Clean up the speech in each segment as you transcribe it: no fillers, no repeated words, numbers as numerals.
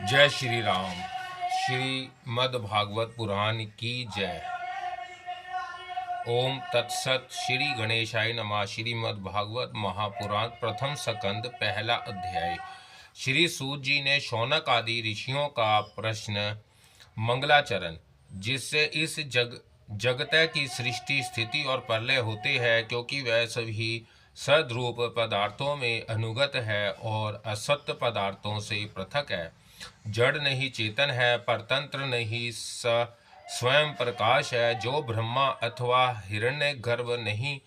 जय श्री राम। श्रीमद् भागवत पुराण की जय। ओम तत्सत। श्री गणेशाय नमः। श्रीमद् भागवत महापुराण प्रथम स्कंद पहला अध्याय। श्री सूत जी ने शौनक आदि ऋषियों का प्रश्न मंगलाचरण, जिससे इस जगत की सृष्टि स्थिति और प्रलय होते हैं, क्योंकि वह सभी सद्रूप पदार्थों में अनुगत है और असत्य पदार्थों से पृथक है। जड़ नहीं चेतन है, परतंत्र नहीं स्वयं प्रकाश है। जो ब्रह्मा अथवा हिरण्यगर्भ नहीं,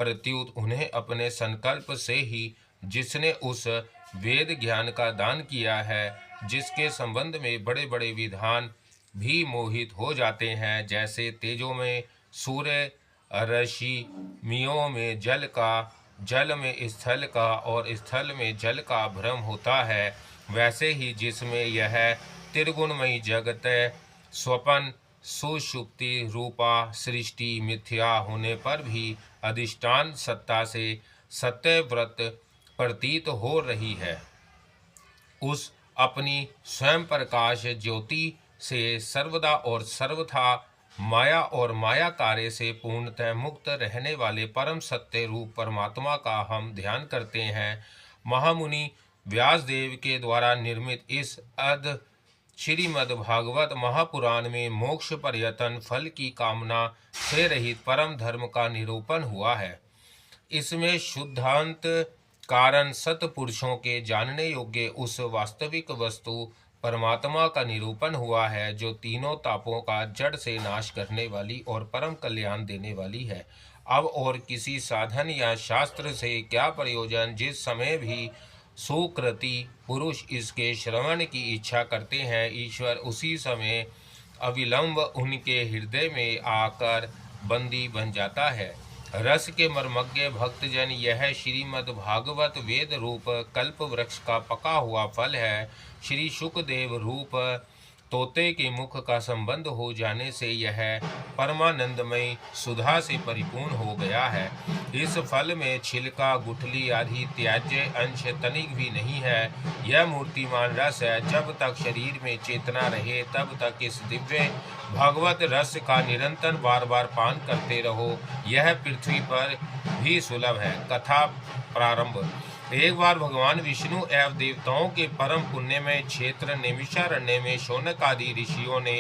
प्रत्युत उन्हें अपने संकल्प से ही जिसने उस वेद ज्ञान का दान किया है, जिसके संबंध में बड़े बड़े विधान भी मोहित हो जाते हैं, जैसे तेजों में सूर्य, रश्मियों में जल का, जल में स्थल का और स्थल में जल का भ्रम होता है, वैसे ही जिसमें यह त्रिगुणमयी जगत स्वपन सुषुप्ति रूपा सृष्टि मिथ्या होने पर भी अधिष्ठान सत्ता से सत्यव्रत प्रतीत हो रही है, उस अपनी स्वयं प्रकाश ज्योति से सर्वदा और सर्वथा माया और माया कार्य से पूर्णतः मुक्त रहने वाले परम सत्य रूप परमात्मा का हम ध्यान करते हैं। महामुनि व्यासदेव के द्वारा निर्मित इस श्रीमद् भागवत महापुराण में मोक्ष पर्यटन फल की कामना से रहित परम धर्म का निरूपण हुआ है। इसमें शुद्धांत कारण सत्पुरुषों के जानने योग्य उस वास्तविक वस्तु परमात्मा का निरूपण हुआ है, जो तीनों तापों का जड़ से नाश करने वाली और परम कल्याण देने वाली है। अब और किसी साधन या शास्त्र से क्या प्रयोजन, जिस समय भी सुकृति पुरुष इसके श्रवण की इच्छा करते हैं, ईश्वर उसी समय अविलंब उनके हृदय में आकर बंदी बन जाता है। रस के मर्मज्ञ भक्तजन, यह श्रीमद् भागवत वेद रूप कल्प वृक्ष का पका हुआ फल है। श्री शुकदेव रूप तोते के मुख का संबंध हो जाने से यह परमानंदमय सुधा से परिपूर्ण हो गया है। इस फल में छिलका, गुठली आदि त्याज्य अंश तनिक भी नहीं है। यह मूर्तिमान रस है। जब तक शरीर में चेतना रहे, तब तक इस दिव्य भगवत रस का निरंतर बार बार पान करते रहो। यह पृथ्वी पर भी सुलभ है। कथा प्रारंभ। एक बार भगवान विष्णु एवं देवताओं के परम पुण्यमय क्षेत्र नैमिषारण्य में शौनक आदि ऋषियों ने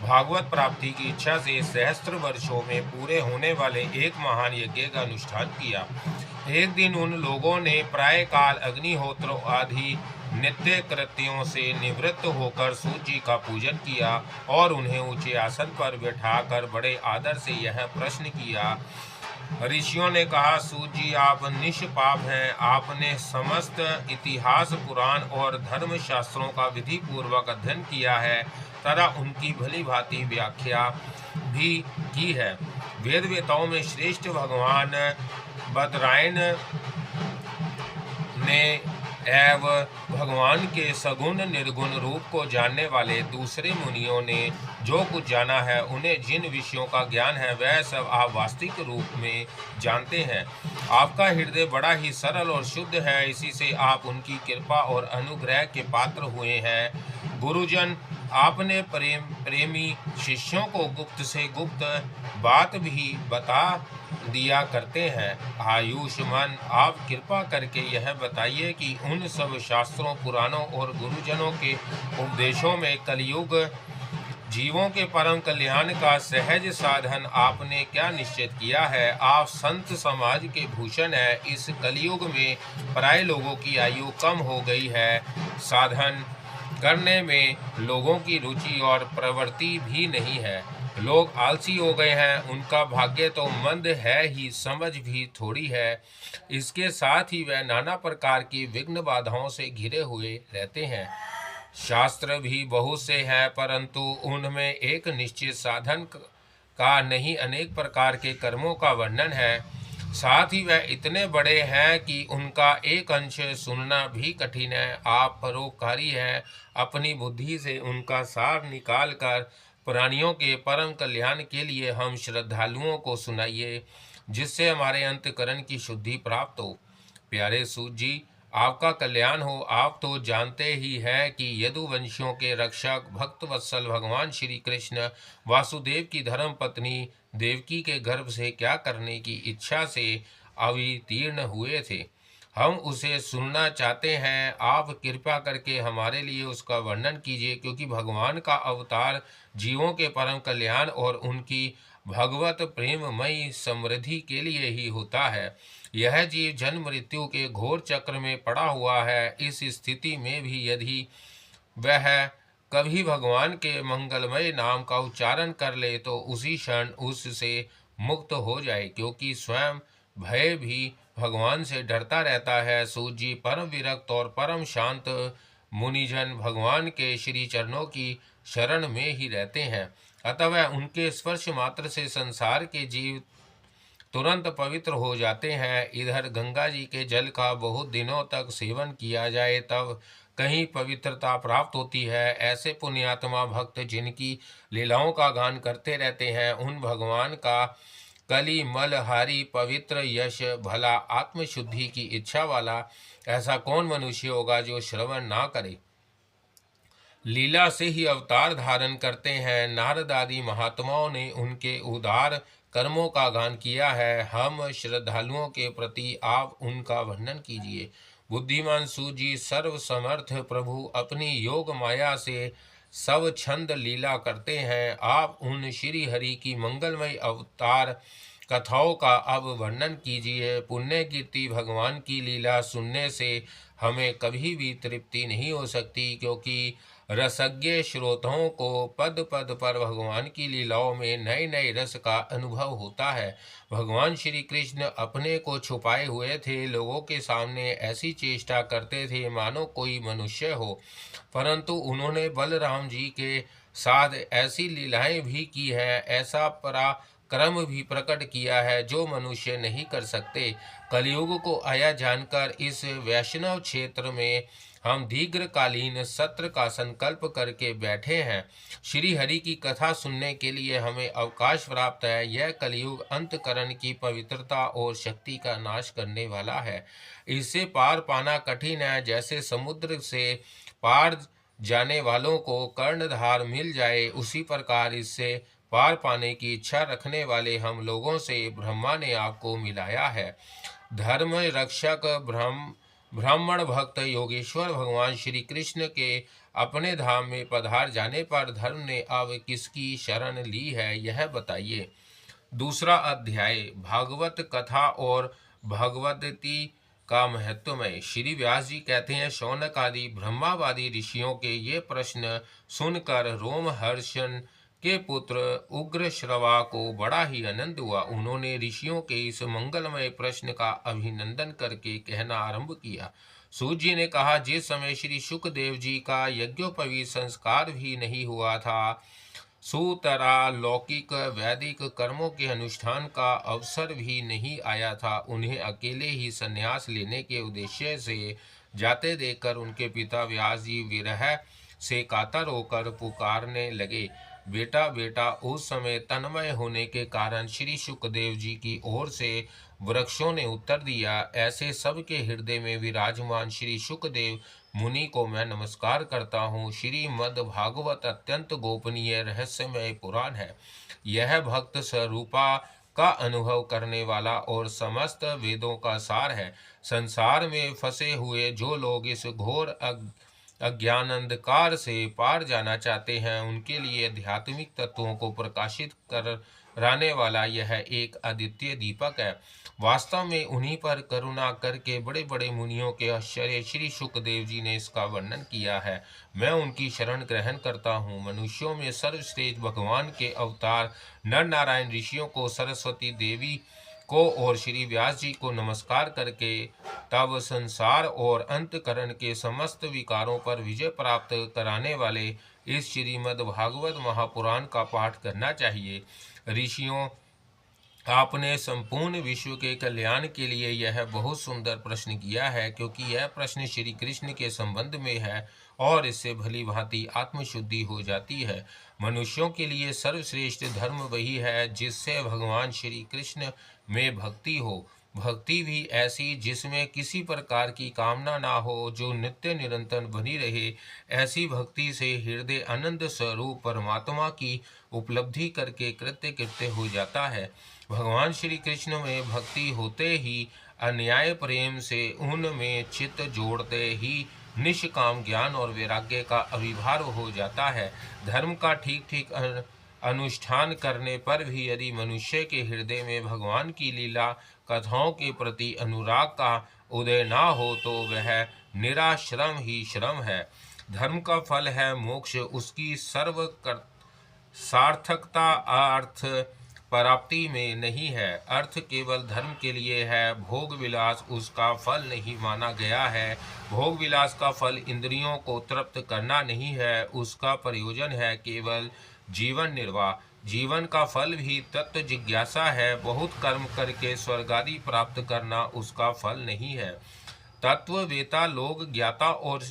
भागवत प्राप्ति की इच्छा से सहस्त्र वर्षों में पूरे होने वाले एक महान यज्ञ का अनुष्ठान किया। एक दिन उन लोगों ने प्रायःकाल अग्निहोत्र आदि नित्य कृत्यों से निवृत्त होकर सूर्य जी का पूजन किया और उन्हें ऊंचे आसन पर बैठाकर बड़े आदर से यह प्रश्न किया। ऋषियों ने कहा, सूत जी, आप निष्पाप हैं। आपने समस्त इतिहास, पुराण और धर्म शास्त्रों का विधि पूर्वक अध्ययन किया है तथा उनकी भली भांति व्याख्या भी की है। वेद वेताओं में श्रेष्ठ भगवान बदरायण ने एवं भगवान के सगुण निर्गुण रूप को जानने वाले दूसरे मुनियों ने जो कुछ जाना है, उन्हें जिन विषयों का ज्ञान है, वह सब आप वास्तविक रूप में जानते हैं। आपका हृदय बड़ा ही सरल और शुद्ध है, इसी से आप उनकी कृपा और अनुग्रह के पात्र हुए हैं। गुरुजन, आपने प्रेमी शिष्यों को गुप्त से गुप्त बात भी बता दिया करते हैं। आयुष्मान, आप कृपा करके यह बताइए कि उन सब शास्त्रों, पुराणों और गुरुजनों के उपदेशों में कलयुग जीवों के परम कल्याण का सहज साधन आपने क्या निश्चित किया है। आप संत समाज के भूषण है। इस कलयुग में प्राय लोगों की आयु कम हो गई है। साधन करने में लोगों की रुचि और प्रवृत्ति भी नहीं है। लोग आलसी हो गए हैं। उनका भाग्य तो मंद है ही, समझ भी थोड़ी है। इसके साथ ही वह नाना प्रकार की विघ्न बाधाओं से घिरे हुए रहते हैं। शास्त्र भी बहुत से हैं, परंतु उनमें एक निश्चित साधन का नहीं, अनेक प्रकार के कर्मों का वर्णन है। साथ ही वह इतने बड़े हैं कि उनका एक अंश सुनना भी कठिन है। आप परोपकारी हैं। अपनी बुद्धि से उनका सार निकाल कर प्राणियों के परम कल्याण के लिए हम श्रद्धालुओं को सुनाइए, जिससे हमारे अंतकरण की शुद्धि प्राप्त हो। प्यारे सूत जी, आपका कल्याण हो। आप तो जानते ही हैं कि यदुवंशियों के रक्षक भक्त वत्सल भगवान श्री कृष्ण वासुदेव की धर्म पत्नी देवकी के गर्भ से क्या करने की इच्छा से अवतीर्ण हुए थे। हम उसे सुनना चाहते हैं। आप कृपा करके हमारे लिए उसका वर्णन कीजिए, क्योंकि भगवान का अवतार जीवों के परम कल्याण और उनकी भगवत प्रेममयी समृद्धि के लिए ही होता है। यह जीव जन्म मृत्यु के घोर चक्र में पड़ा हुआ है। इस स्थिति में भी यदि वह कभी भगवान के मंगलमय नाम का उच्चारण कर ले तो उसी क्षण उससे मुक्त हो जाए, क्योंकि स्वयं भय भी भगवान से डरता रहता है। सूत जी परम विरक्त और परम शांत मुनिजन भगवान के श्री चरणों की शरण में ही रहते हैं, अतः वह उनके स्पर्श मात्र से संसार के जीव तुरंत पवित्र हो जाते हैं। इधर गंगा जी के जल का बहुत दिनों तक सेवन किया जाए तब कहीं पवित्रता प्राप्त होती है। ऐसे पुण्यात्मा भक्त जिनकी लीलाओं का गान करते रहते हैं, उन भगवान का कली मलहारी पवित्र यश भला आत्मशुद्धि की इच्छा वाला ऐसा कौन मनुष्य होगा जो श्रवण ना करे। लीला से ही अवतार धारण करते हैं। नारद आदि महात्माओं ने उनके उदार कर्मों का गान किया है। हम श्रद्धालुओं के प्रति आप उनका वर्णन कीजिए। बुद्धिमान सूजी सर्व समर्थ प्रभु अपनी योग माया से सब छंद लीला करते हैं। आप उन श्री हरि की मंगलमय अवतार कथाओं का अब वर्णन कीजिए। पुण्य कीर्ति भगवान की लीला सुनने से हमें कभी भी तृप्ति नहीं हो सकती, क्योंकि रसज्ञ श्रोताओं को पद पद पर भगवान की लीलाओं में नए नए रस का अनुभव होता है। भगवान श्री कृष्ण अपने को छुपाए हुए थे, लोगों के सामने ऐसी चेष्टा करते थे मानो कोई मनुष्य हो, परंतु उन्होंने बलराम जी के साथ ऐसी लीलाएं भी की है, ऐसा पराक्रम भी प्रकट किया है जो मनुष्य नहीं कर सकते। कलयुग को आया जानकर इस वैष्णव क्षेत्र में हम दीर्घकालीन सत्र का संकल्प करके बैठे हैं। श्री हरि की कथा सुनने के लिए हमें अवकाश प्राप्त है। यह कलयुग अंतकरण की पवित्रता और शक्ति का नाश करने वाला है। इससे पार पाना कठिन है। जैसे समुद्र से पार जाने वालों को कर्णधार मिल जाए, उसी प्रकार इससे पार पाने की इच्छा रखने वाले हम लोगों से ब्रह्मा ने आपको मिलाया है। धर्म रक्षक ब्राह्मण भक्त योगेश्वर भगवान श्री कृष्ण के अपने धाम में पधार जाने पर धर्म ने अब किसकी शरण ली है, यह बताइए। दूसरा अध्याय भागवत कथा और भगवती का महत्वमय। श्री व्यास जी कहते हैं, शौनक आदि ब्रह्मावादी ऋषियों के ये प्रश्न सुनकर रोमहर्षण के पुत्र उग्र श्रवा को बड़ा ही आनंद हुआ। उन्होंने ऋषियों के इस मंगलमय प्रश्न का अभिनंदन करके कहना आरंभ किया। सूत जी ने कहा, जिस समय श्री शुकदेव जी का यज्ञोपवीत संस्कार भी नहीं हुआ था, सुतरा लौकिक वैदिक कर्मों के अनुष्ठान का अवसर भी नहीं आया था, उन्हें अकेले ही संन्यास लेने के उद्देश्य से जाते देखकर उनके पिता व्यास जी विरह से कातर होकर पुकारने लगे। बेटा बेटा। उस समय तन्मय होने के कारण श्री शुकदेव जी की ओर से वृक्षों ने उत्तर दिया, ऐसे सबके हृदय में विराजमान श्री शुकदेव मुनि को मैं नमस्कार करता हूँ। श्रीमद् भागवत अत्यंत गोपनीय रहस्यमय पुराण है। यह भक्त स्वरूपा का अनुभव करने वाला और समस्त वेदों का सार है। संसार में फंसे हुए जो लोग इस घोर अज्ञान अंधकार से पार जाना चाहते हैं, उनके लिए आध्यात्मिक तत्वों को प्रकाशित कराने वाला यह एक अद्वितीय दीपक है। वास्तव में उन्हीं पर करुणा करके बड़े बड़े मुनियों के आश्चर्य श्री शुकदेव जी ने इसका वर्णन किया है। मैं उनकी शरण ग्रहण करता हूँ। मनुष्यों में सर्वश्रेष्ठ भगवान के अवतार नर नारायण ऋषियों को, सरस्वती देवी को और श्री व्यास जी को नमस्कार करके तब संसार और अंतकरण के समस्त विकारों पर विजय प्राप्त कराने वाले इस श्रीमद् भागवत महापुराण का पाठ करना चाहिए। ऋषियों, आपने संपूर्ण विश्व के कल्याण के लिए यह बहुत सुंदर प्रश्न किया है, क्योंकि यह प्रश्न श्री कृष्ण के संबंध में है और इससे भली भांति आत्मशुद्धि हो जाती है। मनुष्यों के लिए सर्वश्रेष्ठ धर्म वही है जिससे भगवान श्री कृष्ण में भक्ति हो। भक्ति भी ऐसी जिसमें किसी प्रकार की कामना ना हो, जो नित्य निरंतर बनी रहे। ऐसी भक्ति से हृदय आनंद स्वरूप परमात्मा की उपलब्धि करके कृत्य कृत्य हो जाता है। भगवान श्री कृष्ण में भक्ति होते ही अन्याय प्रेम से उनमें चित्त जोड़ते ही निष्काम ज्ञान और वैराग्य का आविर्भाव हो जाता है। धर्म का ठीक ठीक अनुष्ठान करने पर भी यदि मनुष्य के हृदय में भगवान की लीला कथाओं के प्रति अनुराग का उदय ना हो तो वह निराश्रम ही श्रम है। धर्म का फल है मोक्ष, उसकी सार्थकता अर्थ प्राप्ति में नहीं है। अर्थ केवल धर्म के लिए है, भोग विलास उसका फल नहीं माना गया है। भोग विलास का फल इंद्रियों को तृप्त करना नहीं है, उसका प्रयोजन है केवल जीवन निर्वाह। जीवन का फल भी तत्व जिज्ञासा है, बहुत कर्म करके स्वर्ग आदि प्राप्त करना उसका फल नहीं है। तत्ववेता लोग ज्ञाता और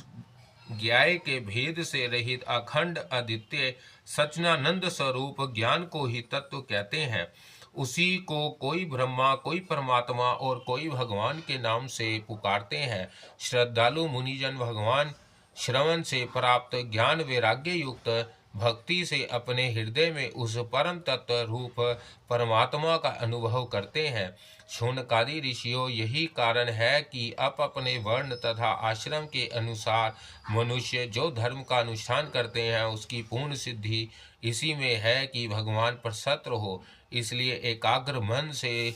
ज्ञाय के भेद से रहित अखंड अद्वितीय सच्चिदानंद स्वरूप ज्ञान को ही तत्व कहते हैं। उसी को कोई ब्रह्मा, कोई परमात्मा और कोई भगवान के नाम से पुकारते हैं। श्रद्धालु मुनिजन भगवान श्रवण से प्राप्त ज्ञान वैराग्य युक्त भक्ति से अपने हृदय में उस परम तत्व रूप परमात्मा का अनुभव करते हैं। शौनकादि ऋषियों, यही कारण है कि अपने वर्ण तथा आश्रम के अनुसार मनुष्य जो धर्म का अनुष्ठान करते हैं उसकी पूर्ण सिद्धि इसी में है कि भगवान प्रसन्न हो। इसलिए एकाग्र मन से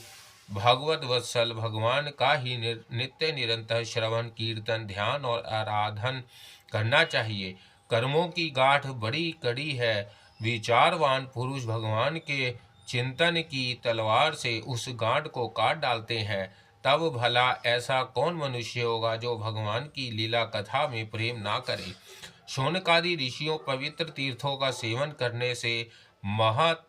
भागवत वत्सल भगवान का ही नित्य निरंतर श्रवण कीर्तन ध्यान और आराधन करना चाहिए। कर्मों की गांठ बड़ी कड़ी है, विचारवान पुरुष भगवान के चिंतन की तलवार से उस गांठ को काट डालते हैं। तब भला ऐसा कौन मनुष्य होगा जो भगवान की लीला कथा में प्रेम ना करे। शौनकादि ऋषियों पवित्र तीर्थों का सेवन करने से महत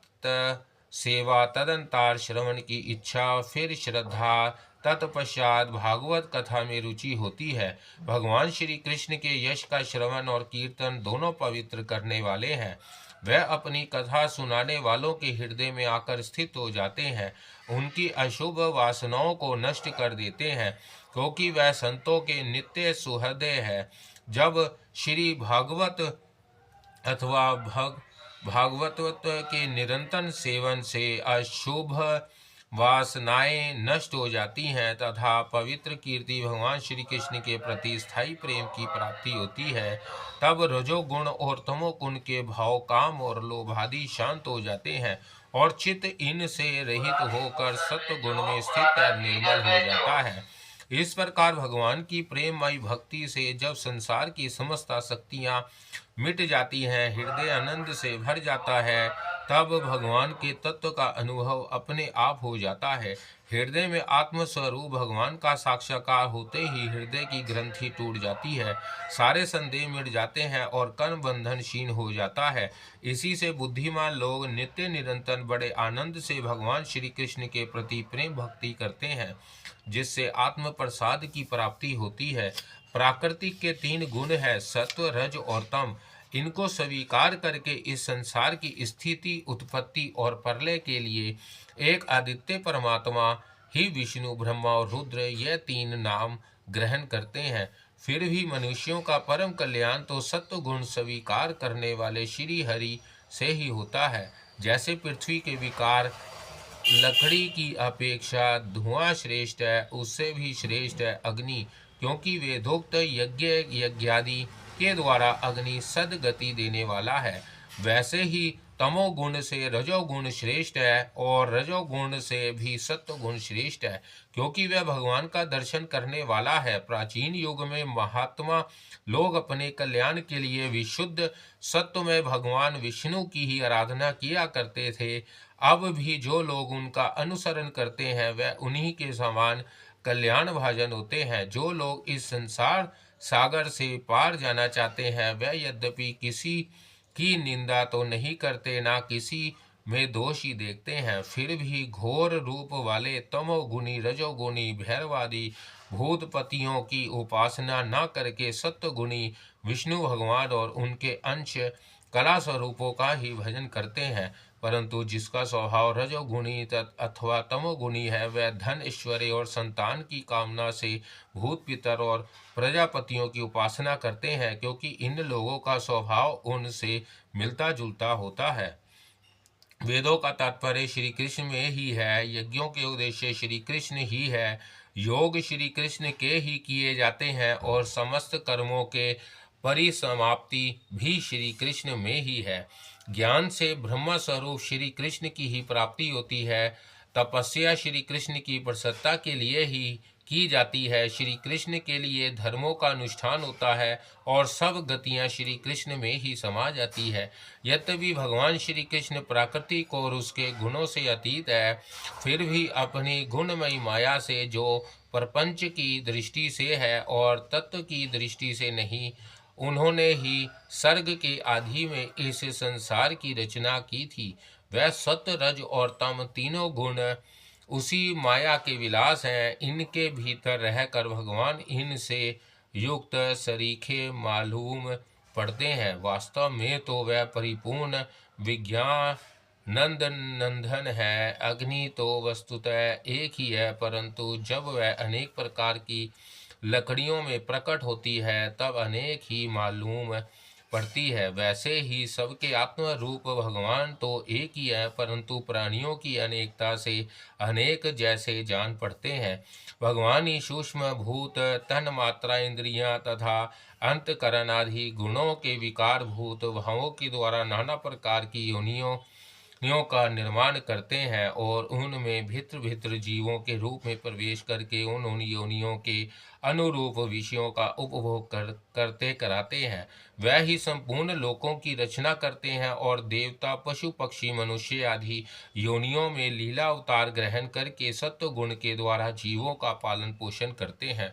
सेवा, तदंतर श्रवण की इच्छा, फिर श्रद्धा, तत्पश्चात भागवत कथा में रुचि होती है। भगवान श्री कृष्ण के यश का श्रवण और कीर्तन दोनों पवित्र करने वाले हैं। वह अपनी कथा सुनाने वालों के हृदय में आकर स्थित हो जाते हैं, उनकी अशुभ वासनाओं को नष्ट कर देते हैं, क्योंकि वह संतों के नित्य सुहृदय है। जब श्री भागवत अथवा भागवत के निरंतर सेवन से अशुभ वासनाएं नष्ट हो जाती हैं तथा पवित्र कीर्ति भगवान श्री कृष्ण के प्रति स्थायी प्रेम की प्राप्ति होती है, तब रजोगुण और तमोगुण के भाव काम और लोभ आदि शांत हो जाते हैं और चित्त इनसे रहित होकर सत्व गुण में स्थित निर्मल हो जाता है। इस प्रकार भगवान की प्रेममयी भक्ति से जब संसार की समस्त आसक्तियां मिट जाती हैं, हृदय आनंद से भर जाता है, तब भगवान के तत्व का अनुभव अपने आप हो जाता है। हृदय में आत्मस्वरूप भगवान का साक्षात्कार होते ही हृदय की ग्रंथि टूट जाती है, सारे संदेह मिट जाते हैं और कर्म बंधन क्षीण हो जाता है। इसी से बुद्धिमान लोग नित्य निरंतर बड़े आनंद से भगवान श्री कृष्ण के प्रति प्रेम भक्ति करते हैं, जिससे आत्म प्रसाद की प्राप्ति होती है। प्राकृतिक के 3 गुण है, सत्व, रज और तम। इनको स्वीकार करके इस संसार की स्थिति, उत्पत्ति और प्रलय के लिए एक आदित्य परमात्मा ही विष्णु, ब्रह्मा और रुद्र ये 3 नाम ग्रहण करते हैं। फिर भी मनुष्यों का परम कल्याण तो सत्व गुण स्वीकार करने वाले श्री हरि से ही होता है। जैसे पृथ्वी के विकार लकड़ी की अपेक्षा धुआं श्रेष्ठ है, उससे भी श्रेष्ठ है अग्नि, क्योंकि वेदोक्त यज्ञ यज्ञादि के द्वारा अग्नि सदगति देने वाला है। वैसे ही तमोगुण से रजोगुण श्रेष्ठ है और रजोगुण से भी सत्वगुण श्रेष्ठ है, क्योंकि वह भगवान का दर्शन करने वाला है। प्राचीन युग में महात्मा लोग अपने कल्याण के लिए विशुद्ध सत्व में भगवान विष्णु की ही आराधना किया करते थे। अब भी जो लोग उनका अनुसरण करते हैं वह उन्हीं के समान कल्याण भाजन होते हैं। जो लोग इस संसार सागर से पार जाना चाहते हैं वह यद्यपि किसी की निंदा तो नहीं करते, ना किसी में दोष ही देखते हैं, फिर भी घोर रूप वाले तमोगुणी, रजोगुणी, भैरवादी भूतपतियों की उपासना न करके सत्वगुणी विष्णु भगवान और उनके अंश कला स्वरूपों का ही भजन करते हैं। परंतु जिसका स्वभाव रजोगुणी अथवा तमोगुणी है वह धन ऐश्वर्य और संतान की कामना से भूत पितर और प्रजापतियों की उपासना करते हैं, क्योंकि इन लोगों का स्वभाव उनसे मिलता जुलता होता है। वेदों का तात्पर्य श्री कृष्ण में ही है, यज्ञों के उद्देश्य श्री कृष्ण ही है, योग श्री कृष्ण के ही किए जाते हैं और समस्त कर्मों के परिसमाप्ति भी श्री कृष्ण में ही है। ज्ञान से ब्रह्म स्वरूप श्री कृष्ण की ही प्राप्ति होती है। तपस्या श्री कृष्ण की प्रसन्नता के लिए ही की जाती है। श्री कृष्ण के लिए धर्मों का अनुष्ठान होता है और सब गतियां श्री कृष्ण में ही समा जाती है। यद्यपि भगवान श्री कृष्ण प्राकृतिक और उसके गुणों से अतीत है, फिर भी अपनी गुणमयी माया से जो प्रपंच की दृष्टि से है और तत्व की दृष्टि से नहीं, उन्होंने ही सर्ग के आदि में इस संसार की रचना की थी। वह सत्य रज और तम तीनों गुण उसी माया के विलास हैं। इनके भीतर रहकर भगवान इनसे युक्त सरीखे मालूम पड़ते हैं। वास्तव में तो वह परिपूर्ण विज्ञान नंदन है। अग्नि तो वस्तुतः एक ही है, परंतु जब वह अनेक प्रकार की लकड़ियों में प्रकट होती है तब अनेक ही मालूम पड़ती है। वैसे ही सबके आत्म रूप भगवान तो एक ही है, परंतु प्राणियों की अनेकता से अनेक जैसे जान पड़ते हैं। भगवान ही सूक्ष्म भूत तन मात्रा इंद्रियां तथा अंतकरण आदि गुणों के विकार भूत भावों के द्वारा नाना प्रकार की योनियों का निर्माण करते हैं और उनमें भित्र भित्र जीवों के रूप में प्रवेश करके उन योनियों के अनुरूप विषयों का उपभोग करते कराते हैं। वह ही संपूर्ण लोकों की रचना करते हैं और देवता पशु पक्षी मनुष्य आदि योनियों में लीला अवतार ग्रहण करके सत्व गुण के द्वारा जीवों का पालन पोषण करते हैं।